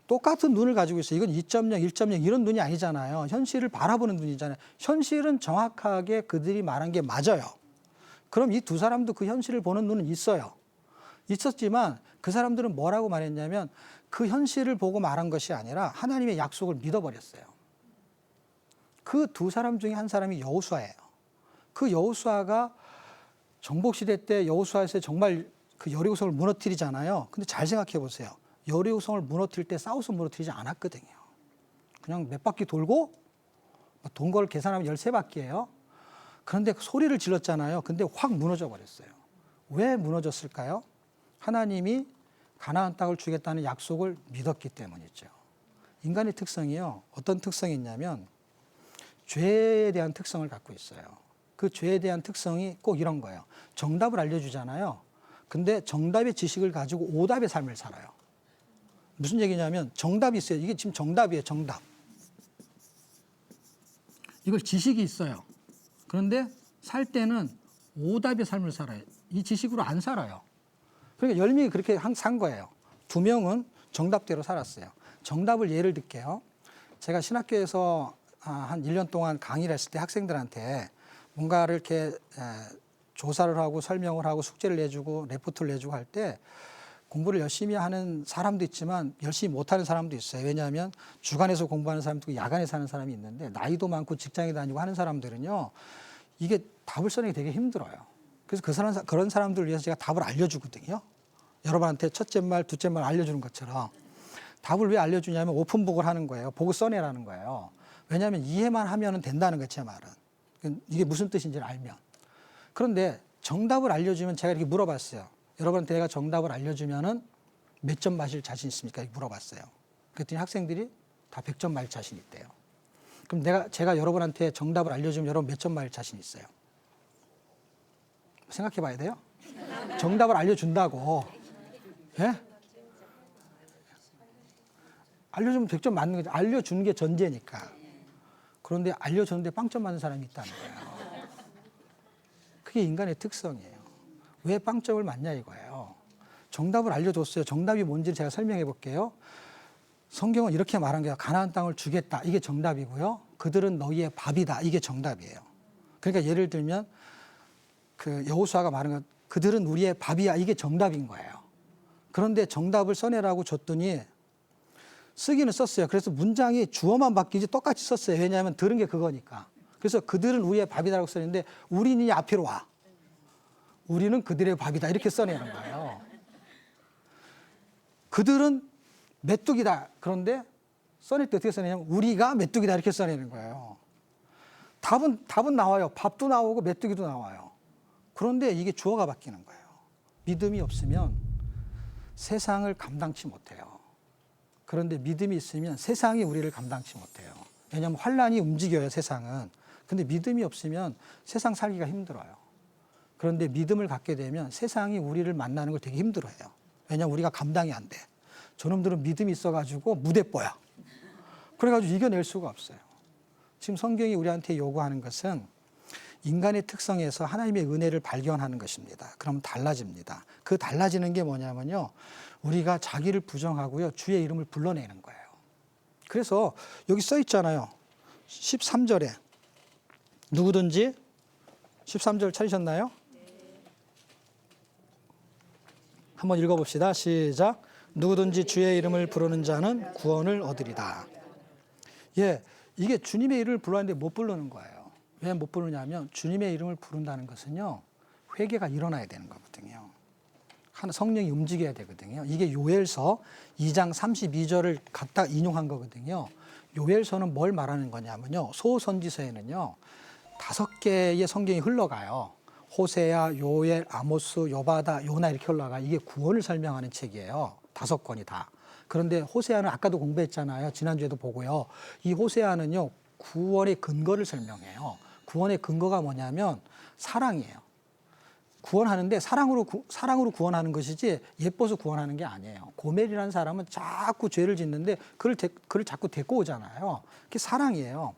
[SPEAKER 1] 똑같은 눈을 가지고 있어요. 이건 2.0, 1.0 이런 눈이 아니잖아요. 현실을 바라보는 눈이잖아요. 현실은 정확하게 그들이 말한 게 맞아요. 그럼 이 2 사람도 그 현실을 보는 눈은 있어요. 있었지만 그 사람들은 뭐라고 말했냐면 그 현실을 보고 말한 것이 아니라 하나님의 약속을 믿어버렸어요. 그 2 사람 중에 한 사람이 여호수아예요. 그 여호수아가 정복시대 때 여호수아에서 정말 그 여리고성을 무너뜨리잖아요. 근데 잘 생각해 보세요. 여리고성을 무너뜨릴 때 싸워서 무너뜨리지 않았거든요. 그냥 몇 바퀴 돌고 동거를 계산하면 13바퀴예요. 그런데 소리를 질렀잖아요. 근데 확 무너져 버렸어요. 왜 무너졌을까요? 하나님이 가나안 땅을 주겠다는 약속을 믿었기 때문이죠. 인간의 특성이요. 어떤 특성이 있냐면 죄에 대한 특성을 갖고 있어요. 그 죄에 대한 특성이 꼭 이런 거예요. 정답을 알려주잖아요. 근데 정답의 지식을 가지고 오답의 삶을 살아요. 무슨 얘기냐면 정답이 있어요. 이게 지금 정답이에요. 정답. 이걸 지식이 있어요. 그런데 살 때는 오답의 삶을 살아요. 이 지식으로 안 살아요. 그러니까 10명이 그렇게 산 거예요. 2명은 정답대로 살았어요. 정답을 예를 들게요. 제가 신학교에서 한 1년 동안 강의를 했을 때 학생들한테 뭔가를 이렇게 조사를 하고 설명을 하고 숙제를 내주고 레포트를 내주고 할 때 공부를 열심히 하는 사람도 있지만 열심히 못하는 사람도 있어요. 왜냐하면 주간에서 공부하는 사람도 있고 야간에 사는 사람이 있는데 나이도 많고 직장에 다니고 하는 사람들은요. 이게 답을 써내기 되게 힘들어요. 그래서 그런 사람들을 위해서 제가 답을 알려주거든요. 여러분한테 첫째 말, 둘째 말 알려주는 것처럼. 답을 왜 알려주냐면 오픈북을 하는 거예요. 보고 써내라는 거예요. 왜냐하면 이해만 하면 된다는 거예요. 제 말은. 이게 무슨 뜻인지를 알면. 그런데 정답을 알려주면 제가 이렇게 물어봤어요. 여러분한테 내가 정답을 알려주면은 몇 점 맞을 자신 있습니까? 이렇게 물어봤어요. 그랬더니 학생들이 다 100점 맞을 자신 있대요. 그럼 제가 여러분한테 정답을 알려주면 여러분 몇 점 맞을 자신 있어요? 생각해 봐야 돼요. 정답을 알려준다고. 예? 알려주면 100점 맞는 거죠. 알려주는 게 전제니까. 그런데 알려줬는데 빵점 맞는 사람이 있다는 거예요. 그게 인간의 특성이에요. 왜 빵점을 맞냐 이거예요. 정답을 알려줬어요. 정답이 뭔지 제가 설명해 볼게요. 성경은 이렇게 말한 거예요. 가나안 땅을 주겠다. 이게 정답이고요. 그들은 너희의 밥이다. 이게 정답이에요. 그러니까 예를 들면 그 여호수아가 말한 것, 그들은 우리의 밥이야, 이게 정답인 거예요. 그런데 정답을 써내라고 줬더니 쓰기는 썼어요. 그래서 문장이 주어만 바뀌지 똑같이 썼어요. 왜냐하면 들은 게 그거니까. 그래서 그들은 우리의 밥이다라고 썼는데 우리는 앞으로 와. 우리는 그들의 밥이다, 이렇게 써내는 거예요. 그들은 메뚜기다. 그런데 써낼 때 어떻게 써내냐면 우리가 메뚜기다, 이렇게 써내는 거예요. 답은 나와요. 밥도 나오고 메뚜기도 나와요. 그런데 이게 주어가 바뀌는 거예요. 믿음이 없으면 세상을 감당치 못해요. 그런데 믿음이 있으면 세상이 우리를 감당치 못해요. 왜냐하면 환란이 움직여요, 세상은. 근데 믿음이 없으면 세상 살기가 힘들어요. 그런데 믿음을 갖게 되면 세상이 우리를 만나는 걸 되게 힘들어해요. 왜냐하면 우리가 감당이 안 돼. 저놈들은 믿음이 있어가지고 무대뽀야. 그래가지고 이겨낼 수가 없어요. 지금 성경이 우리한테 요구하는 것은 인간의 특성에서 하나님의 은혜를 발견하는 것입니다. 그러면 달라집니다. 그 달라지는 게 뭐냐면요, 우리가 자기를 부정하고요, 주의 이름을 불러내는 거예요. 그래서 여기 써 있잖아요. 13절에 누구든지, 13절 찾으셨나요? 한번 읽어봅시다. 시작. 누구든지 주의 이름을 부르는 자는 구원을 얻으리다. 예, 이게 주님의 이름을 불렀는데 못 부르는 거예요. 왜 못 부르냐면 주님의 이름을 부른다는 것은요, 회개가 일어나야 되는 거거든요. 성령이 움직여야 되거든요. 이게 요엘서 2장 32절을 갖다 인용한 거거든요. 요엘서는 뭘 말하는 거냐면요, 소선지서에는요 5개의 성경이 흘러가요. 호세야, 요엘, 아모스, 요바다, 요나 이렇게 흘러가. 이게 구원을 설명하는 책이에요. 5권이 다. 그런데 호세아는 아까도 공부했잖아요. 지난주에도 보고요. 이 호세아는요, 구원의 근거를 설명해요. 구원의 근거가 뭐냐면 사랑이에요. 구원하는데 사랑으로 구원하는 것이지 예뻐서 구원하는 게 아니에요. 고멜이라는 사람은 자꾸 죄를 짓는데 그를 자꾸 데리고 오잖아요. 그게 사랑이에요.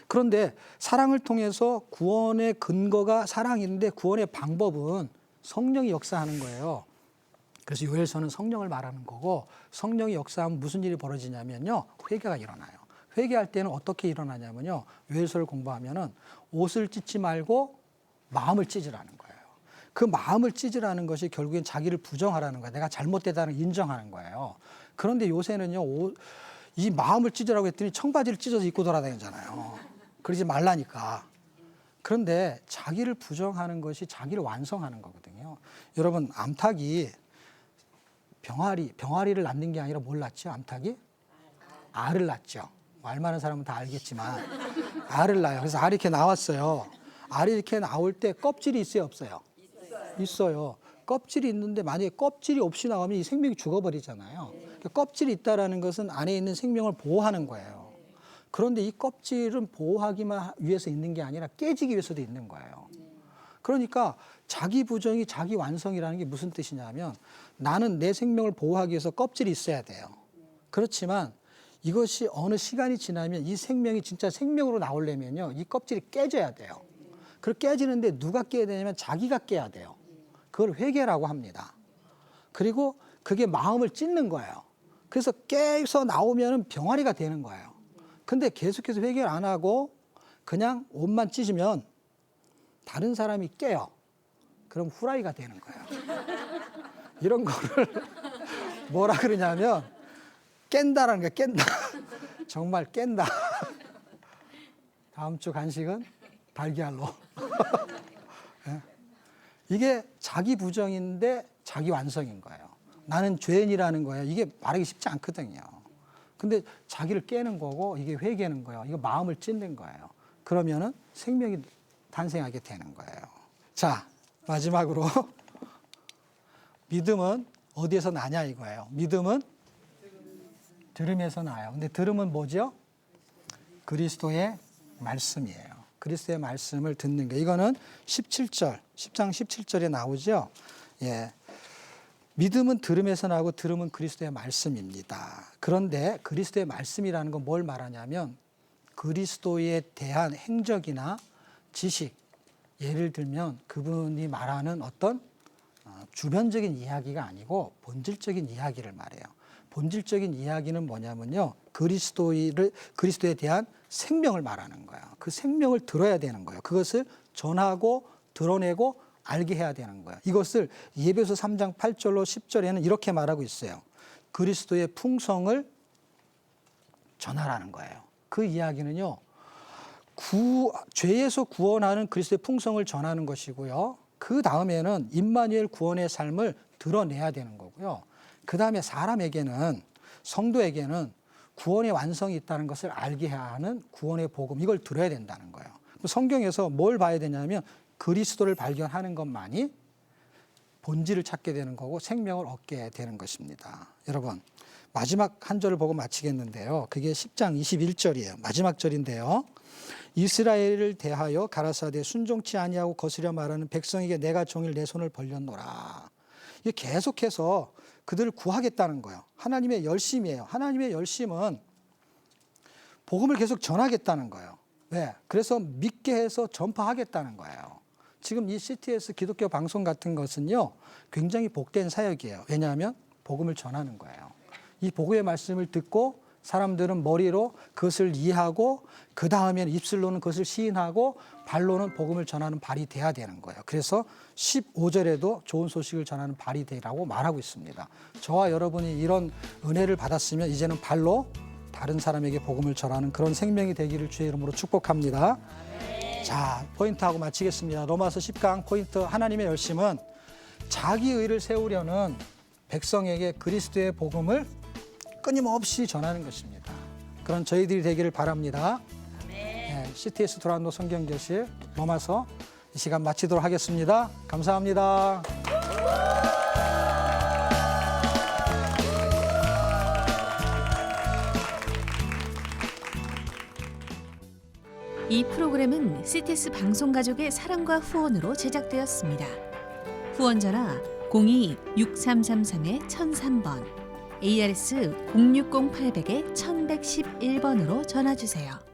[SPEAKER 1] 그런데 사랑을 통해서 구원의 근거가 사랑인데 구원의 방법은 성령이 역사하는 거예요. 그래서 요엘서는 성령을 말하는 거고, 성령이 역사하면 무슨 일이 벌어지냐면요, 회개가 일어나요. 회개할 때는 어떻게 일어나냐면요, 요엘서를 공부하면은 옷을 찢지 말고 마음을 찢으라는 거예요. 그 마음을 찢으라는 것이 결국엔 자기를 부정하라는 거예요. 내가 잘못되다는 걸 인정하는 거예요. 그런데 요새는요, 이 마음을 찢으라고 했더니 청바지를 찢어서 입고 돌아다니잖아요. 그러지 말라니까. 그런데 자기를 부정하는 것이 자기를 완성하는 거거든요. 여러분, 암탉이 병아리를 낳는 게 아니라 뭘 낳죠? 암탉이? 알을 낳죠. 말 많은 사람은 다 알겠지만 알을 낳아요. 그래서 알이 이렇게 나왔어요. 알이 이렇게 나올 때 껍질이 있어요, 없어요? 있어요. 껍질이 있는데 만약에 껍질이 없이 나오면 이 생명이 죽어버리잖아요. 그러니까 껍질이 있다는 것은 안에 있는 생명을 보호하는 거예요. 그런데 이 껍질은 보호하기만 위해서 있는 게 아니라 깨지기 위해서도 있는 거예요. 그러니까 자기 부정이 자기 완성이라는 게 무슨 뜻이냐면, 나는 내 생명을 보호하기 위해서 껍질이 있어야 돼요. 그렇지만 이것이 어느 시간이 지나면 이 생명이 진짜 생명으로 나오려면요, 이 껍질이 깨져야 돼요. 그렇게 깨지는데 누가 깨야 되냐면 자기가 깨야 돼요. 그걸 회개라고 합니다. 그리고 그게 마음을 찢는 거예요. 그래서 깨서 나오면 병아리가 되는 거예요. 근데 계속해서 회개를 안 하고 그냥 옷만 찢으면 다른 사람이 깨요. 그럼 후라이가 되는 거예요. 이런 거를 뭐라 그러냐면 깬다라는 거예요. 깬다. 정말 깬다. 다음 주 간식은 달걀로. 네. 이게 자기 부정인데 자기 완성인 거예요. 나는 죄인이라는 거예요. 이게 말하기 쉽지 않거든요. 근데 자기를 깨는 거고, 이게 회개는 거예요. 이거 마음을 찢는 거예요. 그러면은 생명이 탄생하게 되는 거예요. 자, 마지막으로 믿음은 어디에서 나냐 이거예요. 믿음은 들음에서 나요. 근데 들음은 뭐죠? 그리스도의 말씀이에요. 그리스도의 말씀을 듣는 게, 이거는 17절, 10장 17절에 나오죠. 예. 믿음은 들음에서 나고 들음은 그리스도의 말씀입니다. 그런데 그리스도의 말씀이라는 건 뭘 말하냐면 그리스도에 대한 행적이나 지식, 예를 들면 그분이 말하는 어떤 주변적인 이야기가 아니고 본질적인 이야기를 말해요. 본질적인 이야기는 뭐냐면요, 그리스도에 대한 생명을 말하는 거예요. 그 생명을 들어야 되는 거예요. 그것을 전하고 드러내고 알게 해야 되는 거예요. 이것을 에베소 3장 8절로 10절에는 이렇게 말하고 있어요. 그리스도의 풍성을 전하라는 거예요. 그 이야기는요, 죄에서 구원하는 그리스도의 풍성을 전하는 것이고요. 그 다음에는 임마누엘 구원의 삶을 드러내야 되는 거고요. 그 다음에 사람에게는, 성도에게는 구원의 완성이 있다는 것을 알게 해야 하는 구원의 복음, 이걸 들어야 된다는 거예요. 성경에서 뭘 봐야 되냐면 그리스도를 발견하는 것만이 본질을 찾게 되는 거고 생명을 얻게 되는 것입니다. 여러분, 마지막 한 절을 보고 마치겠는데요. 그게 10장 21절이에요. 마지막 절인데요. 이스라엘을 대하여 가라사대 순종치 아니하고 거스려 말하는 백성에게 내가 종일 내 손을 벌렸노라. 이게 계속해서 그들을 구하겠다는 거예요. 하나님의 열심이에요. 하나님의 열심은 복음을 계속 전하겠다는 거예요. 왜? 그래서 믿게 해서 전파하겠다는 거예요. 지금 이 CTS 기독교 방송 같은 것은요, 굉장히 복된 사역이에요. 왜냐하면 복음을 전하는 거예요. 이 복음의 말씀을 듣고 사람들은 머리로 그것을 이해하고 그 다음에는 입술로는 그것을 시인하고 발로는 복음을 전하는 발이 돼야 되는 거예요. 그래서 15절에도 좋은 소식을 전하는 발이 되라고 말하고 있습니다. 저와 여러분이 이런 은혜를 받았으면 이제는 발로 다른 사람에게 복음을 전하는 그런 생명이 되기를 주의 이름으로 축복합니다. 자, 포인트하고 마치겠습니다. 로마서 10강 포인트, 하나님의 열심은 자기 의를 세우려는 백성에게 그리스도의 복음을 끊임없이 전하는 것입니다. 그런 저희들이 되기를 바랍니다. 네, CTS 도란도 성경교실 로마서 이 시간 마치도록 하겠습니다. 감사합니다.
[SPEAKER 2] 이 프로그램은 CTS 방송가족의 사랑과 후원으로 제작되었습니다. 후원 전화 02-6333-1003번, ARS 060-800-1111번으로 전화주세요.